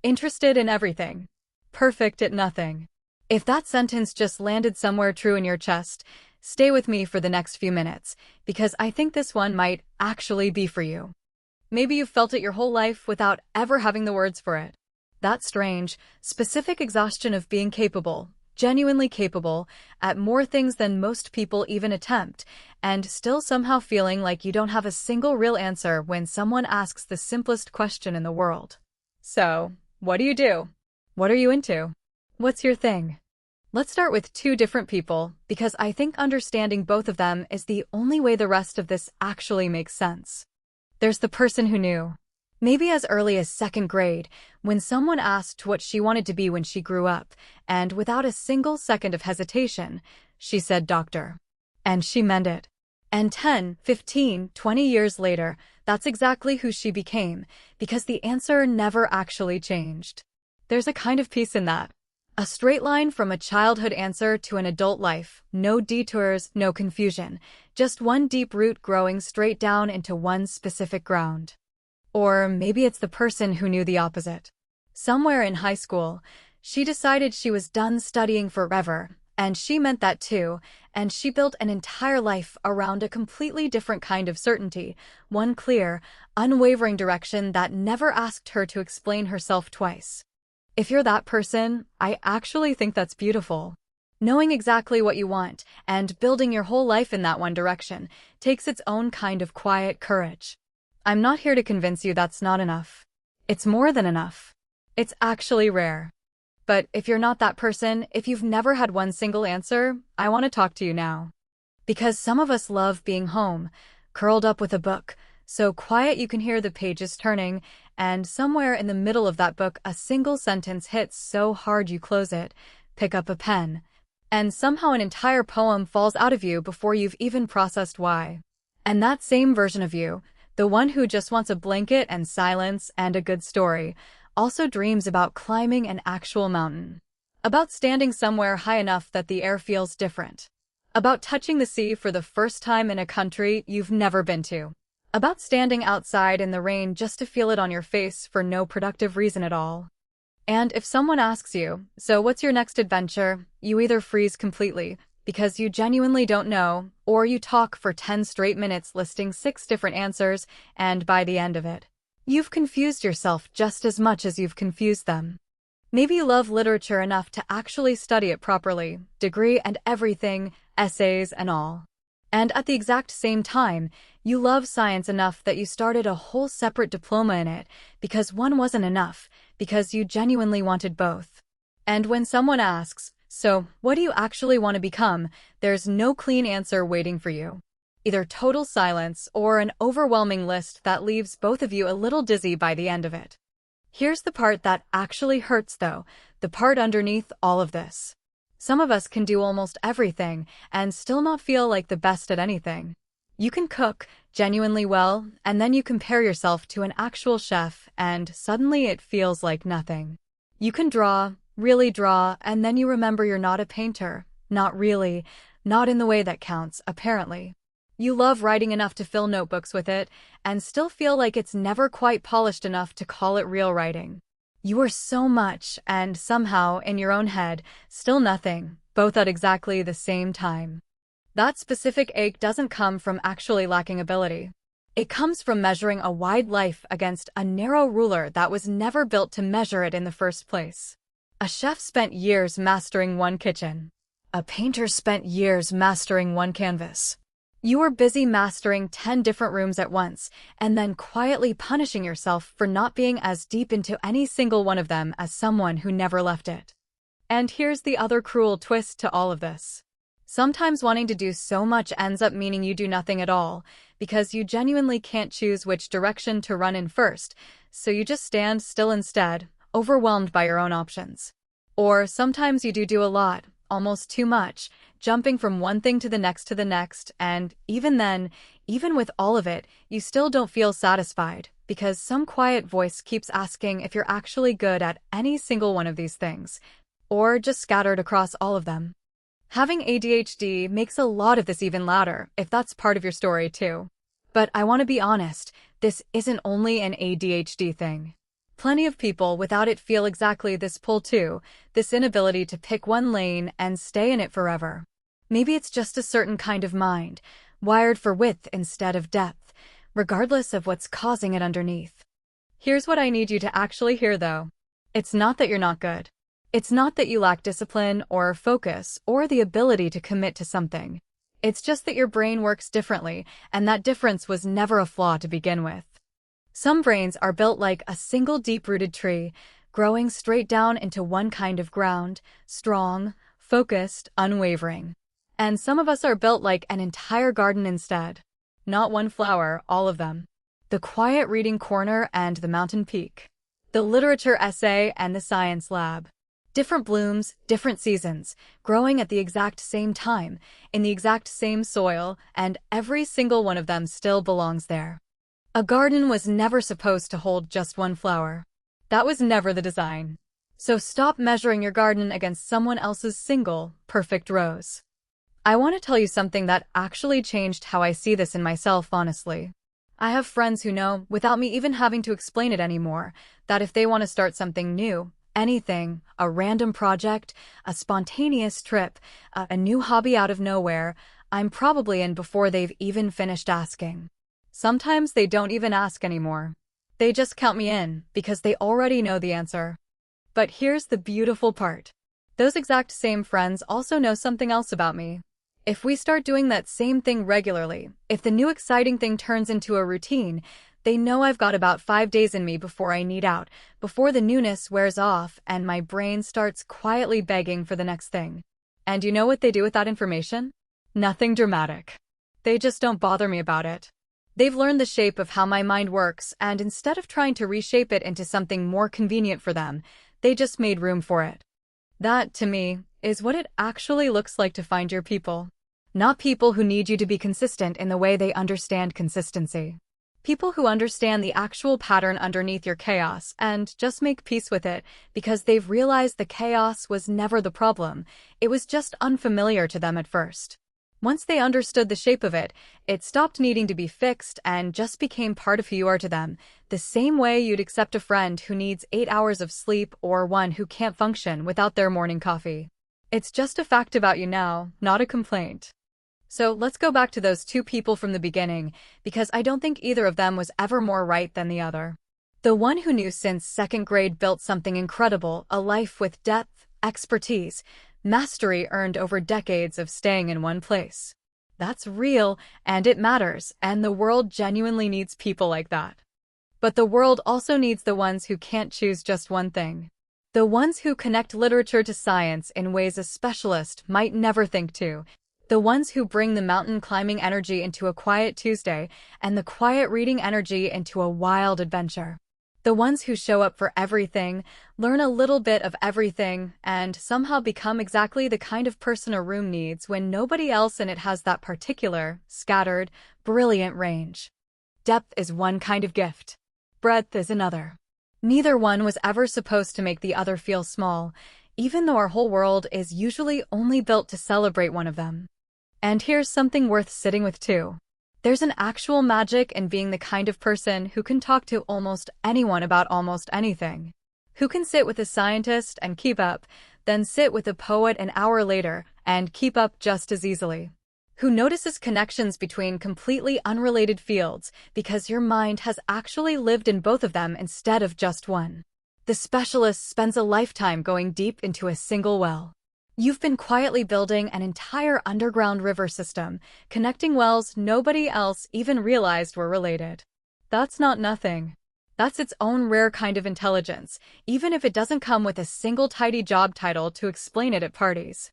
interested in everything, perfect at nothing. If that sentence just landed somewhere true in your chest, stay with me for the next few minutes, because I think this one might actually be for you. Maybe you've felt it your whole life without ever having the words for it. That strange, specific exhaustion of being capable, genuinely capable, at more things than most people even attempt, and still somehow feeling like you don't have a single real answer when someone asks the simplest question in the world. So, what do? What are you into? What's your thing? Let's start with two different people, because I think understanding both of them is the only way the rest of this actually makes sense. There's the person who knew. Maybe as early as second grade, when someone asked what she wanted to be when she grew up, and without a single second of hesitation, she said doctor. And she meant it. And 10, 15, 20 years later, that's exactly who she became, because the answer never actually changed. There's a kind of peace in that. A straight line from a childhood answer to an adult life, no detours, no confusion, just one deep root growing straight down into one specific ground. Or maybe it's the person who knew the opposite. Somewhere in high school, she decided she was done studying forever, and she meant that too, and she built an entire life around a completely different kind of certainty, one clear, unwavering direction that never asked her to explain herself twice. If you're that person, I actually think that's beautiful. Knowing exactly what you want and building your whole life in that one direction takes its own kind of quiet courage. I'm not here to convince you that's not enough. It's more than enough. It's actually rare. But if you're not that person, if you've never had one single answer, I want to talk to you now. Because some of us love being home, curled up with a book, so quiet you can hear the pages turning, and somewhere in the middle of that book a single sentence hits so hard you close it, pick up a pen, and somehow an entire poem falls out of you before you've even processed why. And that same version of you, the one who just wants a blanket and silence and a good story, also dreams about climbing an actual mountain. About standing somewhere high enough that the air feels different. About touching the sea for the first time in a country you've never been to. About standing outside in the rain just to feel it on your face for no productive reason at all. And if someone asks you, so what's your next adventure, you either freeze completely, because you genuinely don't know, or you talk for 10 straight minutes listing 6 different answers, and by the end of it, you've confused yourself just as much as you've confused them. Maybe you love literature enough to actually study it properly, degree and everything, essays and all. And at the exact same time, you love science enough that you started a whole separate diploma in it, because one wasn't enough, because you genuinely wanted both. And when someone asks, so, what do you actually want to become, there's no clean answer waiting for you. Either total silence or an overwhelming list that leaves both of you a little dizzy by the end of it. Here's the part that actually hurts though, the part underneath all of this. Some of us can do almost everything and still not feel like the best at anything. You can cook genuinely well, and then you compare yourself to an actual chef, and suddenly it feels like nothing. You can draw, really draw, and then you remember you're not a painter. Not really, not in the way that counts, apparently. You love writing enough to fill notebooks with it, and still feel like it's never quite polished enough to call it real writing. You are so much, and somehow, in your own head, still nothing, both at exactly the same time. That specific ache doesn't come from actually lacking ability. It comes from measuring a wide life against a narrow ruler that was never built to measure it in the first place. A chef spent years mastering one kitchen. A painter spent years mastering one canvas. You were busy mastering 10 different rooms at once, and then quietly punishing yourself for not being as deep into any single one of them as someone who never left it. And here's the other cruel twist to all of this. Sometimes wanting to do so much ends up meaning you do nothing at all, because you genuinely can't choose which direction to run in first, so you just stand still instead, overwhelmed by your own options. Or sometimes you do a lot, almost too much, jumping from one thing to the next, and even then, even with all of it, you still don't feel satisfied, because some quiet voice keeps asking if you're actually good at any single one of these things, or just scattered across all of them. Having ADHD makes a lot of this even louder, if that's part of your story too. But I want to be honest, this isn't only an ADHD thing. Plenty of people without it feel exactly this pull too, this inability to pick one lane and stay in it forever. Maybe it's just a certain kind of mind, wired for width instead of depth, regardless of what's causing it underneath. Here's what I need you to actually hear though. It's not that you're not good. It's not that you lack discipline or focus or the ability to commit to something. It's just that your brain works differently, and that difference was never a flaw to begin with. Some brains are built like a single deep-rooted tree, growing straight down into one kind of ground, strong, focused, unwavering. And some of us are built like an entire garden instead. Not one flower, all of them. The quiet reading corner and the mountain peak. The literature essay and the science lab. Different blooms, different seasons, growing at the exact same time, in the exact same soil, and every single one of them still belongs there. A garden was never supposed to hold just one flower. That was never the design. So stop measuring your garden against someone else's single, perfect rose. I want to tell you something that actually changed how I see this in myself, honestly. I have friends who know, without me even having to explain it anymore, that if they want to start something new, anything, a random project, a spontaneous trip, a new hobby out of nowhere, I'm probably in before they've even finished asking. Sometimes they don't even ask anymore. They just count me in, because they already know the answer. But here's the beautiful part. Those exact same friends also know something else about me. If we start doing that same thing regularly, if the new exciting thing turns into a routine, they know I've got about 5 days in me before I need out, before the newness wears off and my brain starts quietly begging for the next thing. And you know what they do with that information? Nothing dramatic. They just don't bother me about it. They've learned the shape of how my mind works, and instead of trying to reshape it into something more convenient for them, they just made room for it. That, to me, is what it actually looks like to find your people. Not people who need you to be consistent in the way they understand consistency. People who understand the actual pattern underneath your chaos and just make peace with it because they've realized the chaos was never the problem. It was just unfamiliar to them at first. Once they understood the shape of it, it stopped needing to be fixed and just became part of who you are to them, the same way you'd accept a friend who needs 8 hours of sleep or one who can't function without their morning coffee. It's just a fact about you now, not a complaint. So let's go back to those two people from the beginning, because I don't think either of them was ever more right than the other. The one who knew since 2nd grade built something incredible, a life with depth, expertise, mastery earned over decades of staying in one place. That's real, and it matters, and the world genuinely needs people like that. But the world also needs the ones who can't choose just one thing. The ones who connect literature to science in ways a specialist might never think to. The ones who bring the mountain climbing energy into a quiet Tuesday and the quiet reading energy into a wild adventure. The ones who show up for everything, learn a little bit of everything, and somehow become exactly the kind of person a room needs when nobody else in it has that particular, scattered, brilliant range. Depth is one kind of gift. Breadth is another. Neither one was ever supposed to make the other feel small, even though our whole world is usually only built to celebrate one of them. And here's something worth sitting with too. There's an actual magic in being the kind of person who can talk to almost anyone about almost anything. Who can sit with a scientist and keep up, then sit with a poet an hour later and keep up just as easily. Who notices connections between completely unrelated fields because your mind has actually lived in both of them instead of just one. The specialist spends a lifetime going deep into a single well. You've been quietly building an entire underground river system, connecting wells nobody else even realized were related. That's not nothing. That's its own rare kind of intelligence, even if it doesn't come with a single tidy job title to explain it at parties.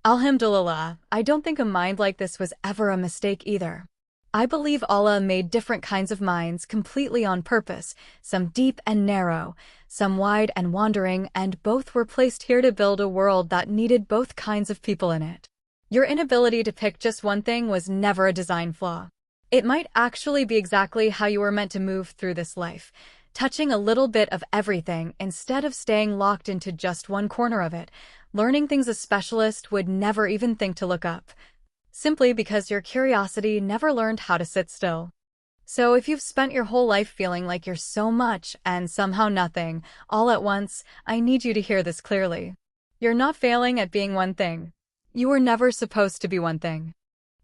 Alhamdulillah, I don't think a mind like this was ever a mistake either. I believe Allah made different kinds of minds completely on purpose, some deep and narrow, some wide and wandering, and both were placed here to build a world that needed both kinds of people in it. Your inability to pick just one thing was never a design flaw. It might actually be exactly how you were meant to move through this life, touching a little bit of everything instead of staying locked into just one corner of it, learning things a specialist would never even think to look up. Simply because your curiosity never learned how to sit still. So if you've spent your whole life feeling like you're so much and somehow nothing, all at once, I need you to hear this clearly. You're not failing at being one thing. You were never supposed to be one thing.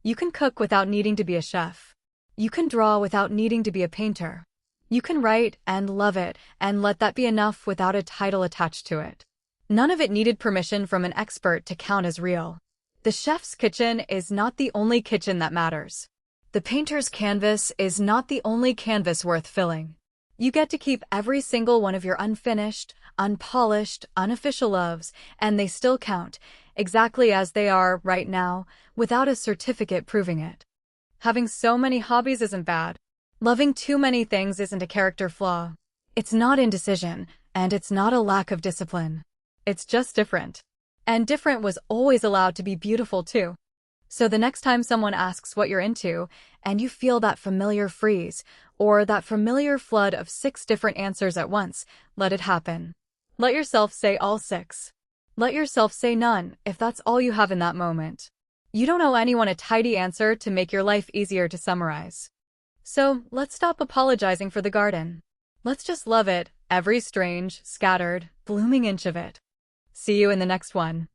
You can cook without needing to be a chef. You can draw without needing to be a painter. You can write and love it and let that be enough without a title attached to it. None of it needed permission from an expert to count as real. The chef's kitchen is not the only kitchen that matters. The painter's canvas is not the only canvas worth filling. You get to keep every single one of your unfinished, unpolished, unofficial loves, and they still count, exactly as they are right now, without a certificate proving it. Having so many hobbies isn't bad. Loving too many things isn't a character flaw. It's not indecision, and it's not a lack of discipline. It's just different. And different was always allowed to be beautiful too. So the next time someone asks what you're into, and you feel that familiar freeze, or that familiar flood of 6 different answers at once, let it happen. Let yourself say all 6. Let yourself say none, if that's all you have in that moment. You don't owe anyone a tidy answer to make your life easier to summarize. So, let's stop apologizing for the garden. Let's just love it, every strange, scattered, blooming inch of it. See you in the next one.